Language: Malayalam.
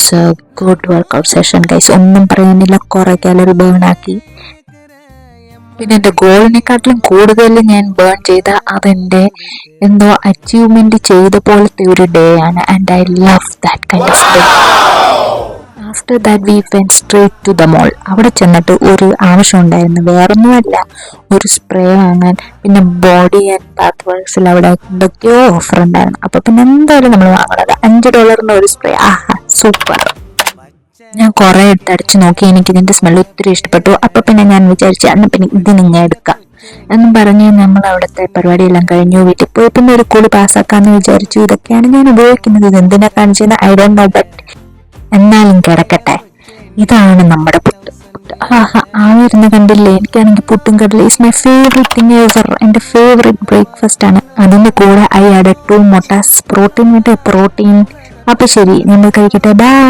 Was a good workout session guys. ഒന്നും പറയാനില്ല, കുറെ കാലറി ബേൺ ആക്കി. പിന്നെ എൻ്റെ ഗോളിനെക്കാട്ടിലും കൂടുതൽ ഞാൻ ബേൺ ചെയ്ത അതെൻ്റെ എന്തോ അച്ചീവ്മെന്റ് ചെയ്ത പോലത്തെ ഒരു ഡേ ആണ്. And I love that kind of day. After that we went straight to the mall. അവിടെ ചെന്നിട്ട് ഒരു ആവശ്യം ഉണ്ടായിരുന്നു, വേറൊന്നുമല്ല, ഒരു സ്പ്രേ വാങ്ങാൻ. പിന്നെ ബോഡി ആൻഡ് ബാത്ത് വർക്സിൽ അവിടെ എന്തൊക്കെയോ ഓഫർ ഉണ്ടായിരുന്നു. അപ്പൊ പിന്നെ എന്തായാലും നമ്മൾ വാങ്ങണത് $5 ഒരു സ്പ്രേ. ആഹാ, സൂപ്പർ. ഞാൻ കുറെ എടുത്ത് അടിച്ചു നോക്കി, എനിക്ക് ഇതിന്റെ സ്മെല്ല് ഒത്തിരി ഇഷ്ടപ്പെട്ടു. അപ്പൊ പിന്നെ ഞാൻ വിചാരിച്ചു അന്ന് പിന്നെ ഇത് നിങ്ങൾ എടുക്കാം എന്നും പറഞ്ഞ് നമ്മൾ അവിടുത്തെ പരിപാടിയെല്ലാം കഴിഞ്ഞു. വീട്ടിൽ പോയി പിന്നെ ഒരു കൂടി പാസ്സാക്കാന്ന് വിചാരിച്ചു. ഇതൊക്കെയാണ് ഞാൻ ഉപയോഗിക്കുന്നത്. ഇത് എന്തിനാ കാണിച്ചത് ഐ ഡോണ്ട് നോ, ബട്ട് എന്നാലും കിടക്കട്ടെ. ഇതാണ് നമ്മുടെ പുട്ട്. ആഹാ, ആയിരുന്നു കണ്ടില്ലേ. എനിക്കാണെങ്കിൽ പുട്ടും കടല is my favourite thing ever. എൻ്റെ ഫേവറേറ്റ് ബ്രേക്ക്ഫാസ്റ്റ് ആണ്. അതിൻ്റെ കൂടെ ഐ ആഡഡ് 2 മുട്ടാസ്, പ്രോട്ടീൻ. അപ്പൊ ശരി, നമ്മൾ കഴിക്കട്ടെ. ബൈ.